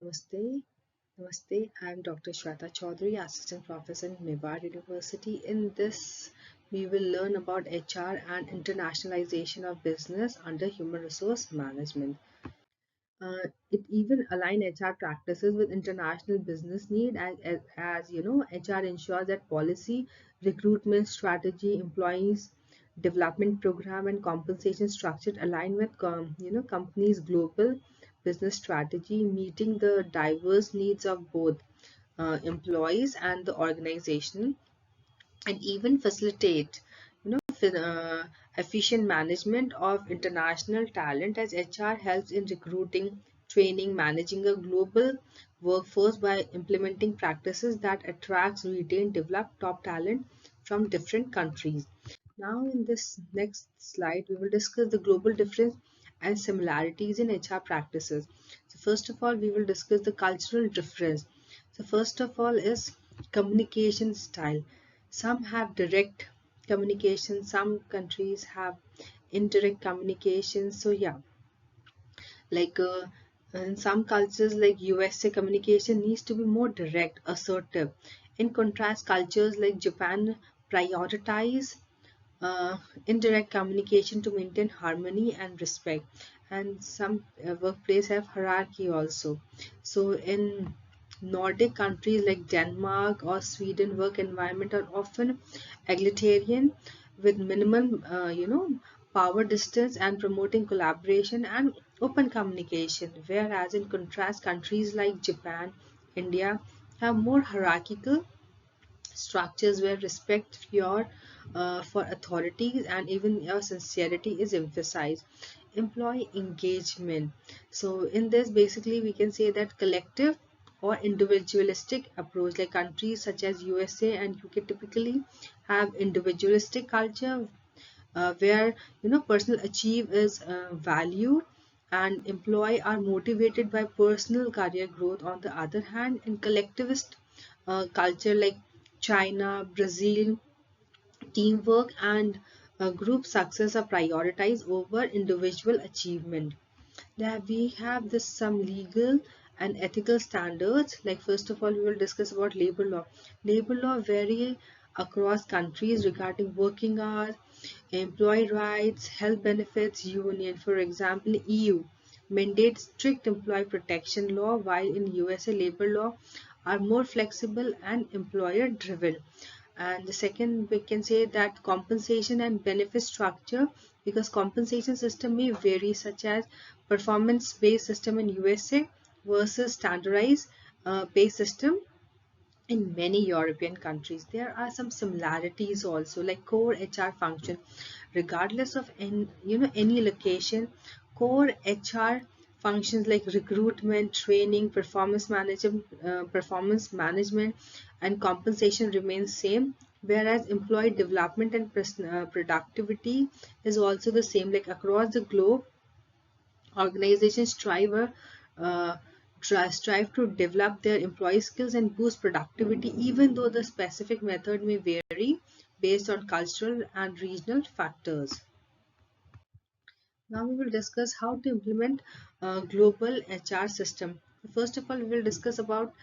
Namaste. Namaste. I'm Dr. Shweta Chaudhary, Assistant Professor in Mewar University. In this, we will learn about HR and internationalization of business under human resource management. It even align HR practices with international business need as you know, HR ensures that policy, recruitment strategy, employees development program and compensation structure align with companies global business strategy, meeting the diverse needs of both employees and the organization, and even facilitate efficient management of international talent, as HR helps in recruiting, training, managing a global workforce by implementing practices that attracts, retain, develop top talent from different countries. Now in this next slide we will discuss the global difference and similarities in HR practices. So first of all we will discuss the cultural difference. So first of all is communication style. Some have direct communication, some countries have indirect communication. So yeah, like in some cultures like USA, communication needs to be more direct, assertive. In contrast, cultures like Japan prioritize indirect communication to maintain harmony and respect. And some workplace have hierarchy also. So in Nordic countries like Denmark or Sweden, work environment are often egalitarian with minimum power distance and promoting collaboration and open communication, whereas in contrast countries like Japan, India have more hierarchical structures where respect for authorities and even your sincerity is emphasized. Employee engagement. So in this basically we can say that collective or individualistic approach, like countries such as USA and UK typically have individualistic culture where personal achieve is valued and employee are motivated by personal career growth. On the other hand, in collectivist culture like China, Brazil, teamwork and group success are prioritized over individual achievement. There we have this some legal and ethical standards. Like first of all we will discuss about labor law. Labor law vary across countries regarding working hours, employee rights, health benefits. Union, for example, EU mandates strict employee protection law, while in USA labor law are more flexible and employer driven. And the second, we can say that compensation and benefit structure, because compensation system may vary, such as performance based system in USA versus standardized based system in many European countries. There are some similarities also, like core HR function. Regardless of any location, core HR functions like recruitment, training, performance management, and compensation remain same. Whereas employee development and productivity is also the same. Like across the globe, organizations uh, strive to develop their employee skills and boost productivity, even though the specific method may vary based on cultural and regional factors. Now we will discuss how to implement a global HR system. First of all, we will discuss about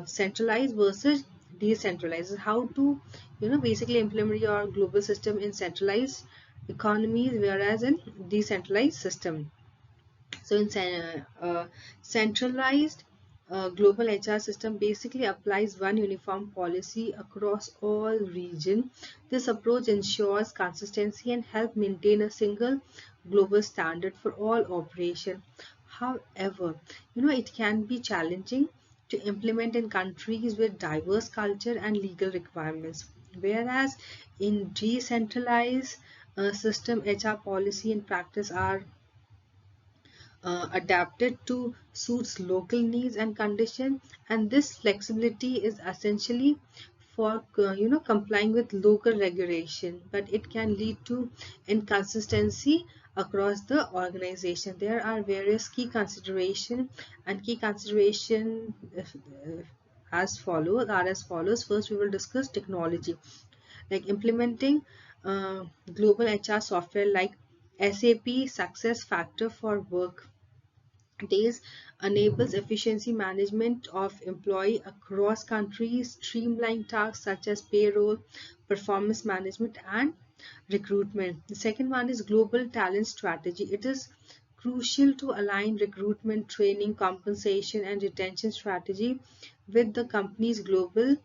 centralized versus decentralized. How to, basically implement your global system in centralized economies, whereas in decentralized system. So in centralized global HR system basically applies one uniform policy across all region. This approach ensures consistency and help maintain a single global standard for all operation. However, it can be challenging to implement in countries with diverse culture and legal requirements. Whereas in decentralized system, HR policy and practice are adapted to suits local needs and conditions, and this flexibility is essentially for complying with local regulation, but it can lead to inconsistency across the organization. There are various key consideration, and key consideration as follows. First we will discuss technology, like implementing global HR software like SAP success factor for work days enables efficiency management of employee across countries, streamline tasks such as payroll, performance management, and recruitment. The second one is global talent strategy. It is crucial to align recruitment, training, compensation, and retention strategy with the company's global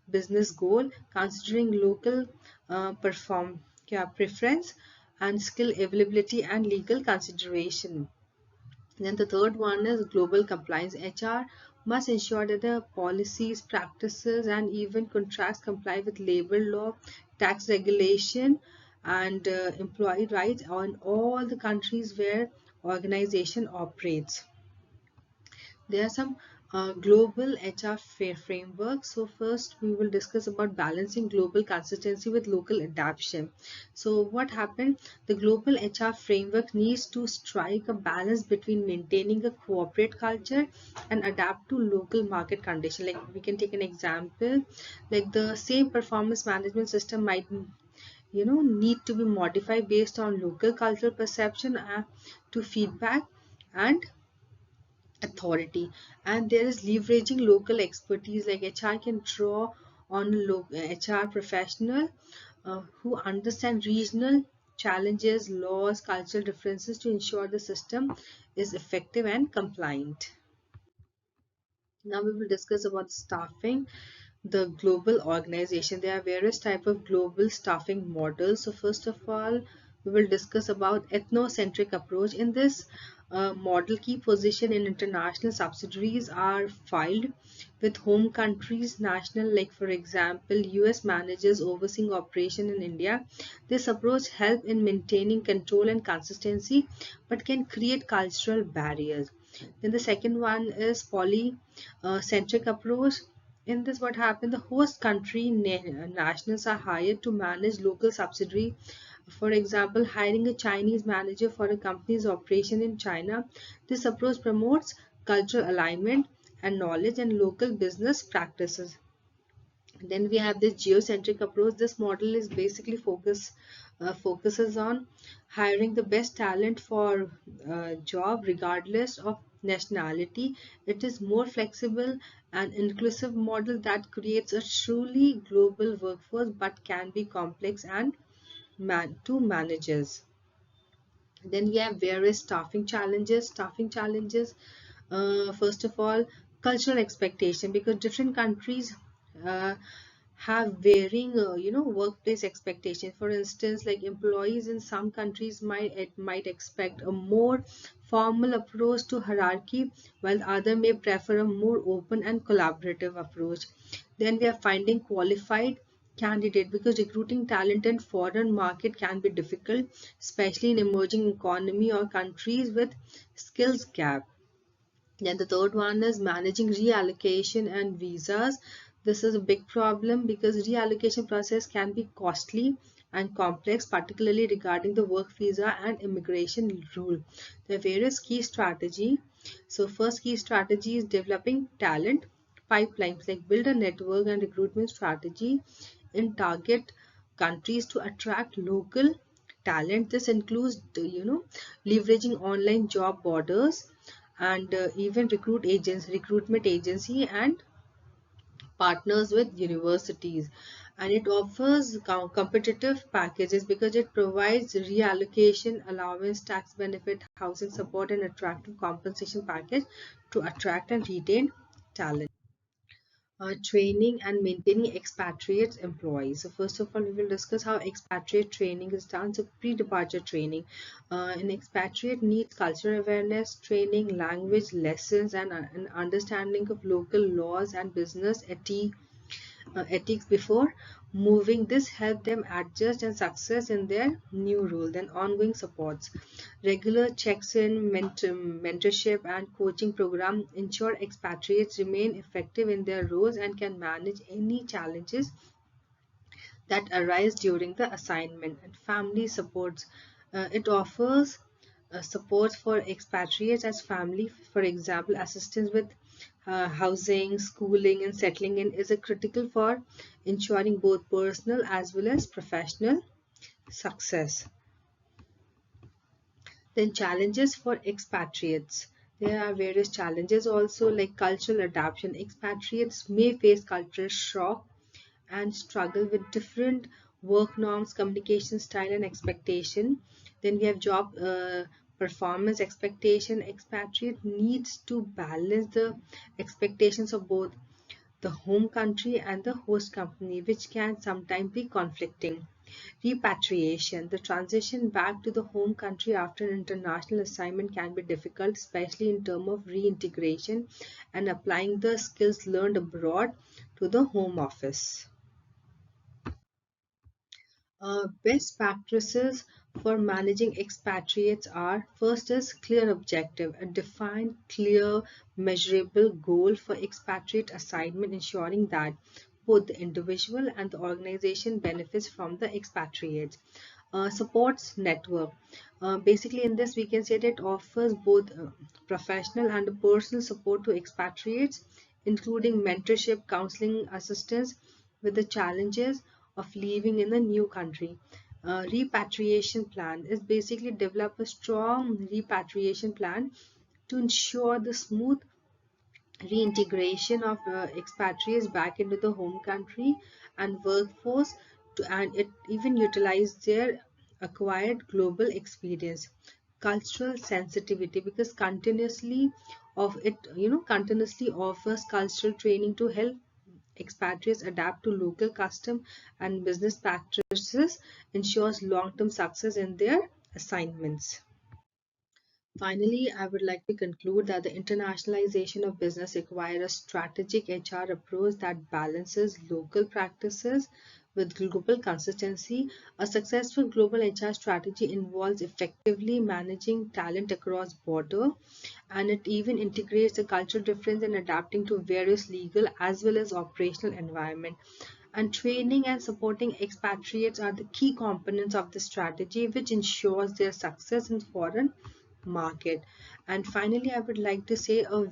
business goal, considering local preference and skill availability and legal consideration. Then the third one is global compliance. HR must ensure that the policies, practices, and even contracts comply with labor law, tax regulation, and employee rights on all the countries where organization operates. There are some global HR frameworks. So first we will discuss about balancing global consistency with local adaptation. So what happened? The global HR framework needs to strike a balance between maintaining a corporate culture and adapt to local market condition. Like we can take an example, like the same performance management system might need to be modified based on local cultural perception to feedback and authority. And there is leveraging local expertise, like HR can draw on a HR professional who understand regional challenges, laws, cultural differences to ensure the system is effective and compliant. Now we will discuss about staffing, the global organization. There are various type of global staffing models. So first of all, we will discuss about ethnocentric approach. In this model, key position in international subsidiaries are filed with home countries national, like for example US managers overseeing operation in India. This approach helps in maintaining control and consistency but can create cultural barriers. Then the second one is polycentric approach. In this, what happened? The host country nationals are hired to manage local subsidiary. For example, hiring a Chinese manager for a company's operation in China. This approach promotes cultural alignment and knowledge and local business practices. Then we have this geocentric approach. This model is basically focuses on hiring the best talent for job regardless of nationality. It is more flexible and inclusive model that creates a truly global workforce but can be complex and to managers. Then we have various staffing challenges. First of all, cultural expectation, because different countries uh, have varying, workplace expectation. For instance, like employees in some countries might expect a more formal approach to hierarchy, while other may prefer a more open and collaborative approach. Then we are finding qualified candidate, because recruiting talent in foreign market can be difficult, especially in emerging economy or countries with skills gap. Then the third one is managing reallocation and visas. This is a big problem because reallocation process can be costly and complex, particularly regarding the work visa and immigration rule. There are various key strategy. So first key strategy is developing talent pipelines, like build a network and recruitment strategy in target countries to attract local talent. This includes leveraging online job borders and even recruitment agency and partners with universities. And it offers competitive packages because it provides reallocation allowance, tax benefit, housing support, and attractive compensation package to attract and retain talent. Training and maintaining expatriate employees. So first of all, we will discuss how expatriate training is done. So pre-departure training. An expatriate needs cultural awareness, training, language lessons, and an understanding of local laws and business ethics before moving. This help them adjust and success in their new role. Then ongoing supports, regular checks in, mentorship and coaching program ensure expatriates remain effective in their roles and can manage any challenges that arise during the assignment. And family supports, it offers support for expatriates as family. For example, assistance with housing, schooling, and settling in is a critical for ensuring both personal as well as professional success. Then challenges for expatriates. There are various challenges also, like cultural adaptation. Expatriates may face cultural shock and struggle with different work norms, communication style, and expectation. Then we have job performance expectation. Expatriate needs to balance the expectations of both the home country and the host company, which can sometimes be conflicting. Repatriation. The transition back to the home country after an international assignment can be difficult, especially in terms of reintegration and applying the skills learned abroad to the home office. Best practices for managing expatriates are: first is clear objective, a defined, clear, measurable goal for expatriate assignment, ensuring that both the individual and the organization benefits from the expatriates. Supports network. Basically, in this, we can say that it offers both professional and personal support to expatriates, including mentorship, counseling, assistance with the challenges of living in a new country. Repatriation plan is basically develop a strong repatriation plan to ensure the smooth reintegration of expatriates back into the home country and workforce, and it even utilize their acquired global experience. Cultural sensitivity, because continuously offers cultural training to help expatriates adapt to local custom and business practices, ensures long-term success in their assignments. Finally, I would like to conclude that the internationalization of business requires a strategic HR approach that balances local practices with global consistency. A successful global HR strategy involves effectively managing talent across border, and it even integrates the cultural difference in adapting to various legal as well as operational environment. And training and supporting expatriates are the key components of the strategy, which ensures their success in foreign market. And finally, I would like to say a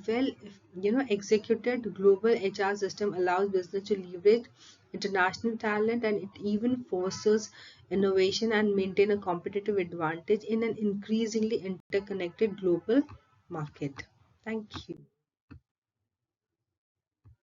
executed global HR system allows business to leverage international talent, and it even forces innovation and maintain a competitive advantage in an increasingly interconnected global market. Thank you.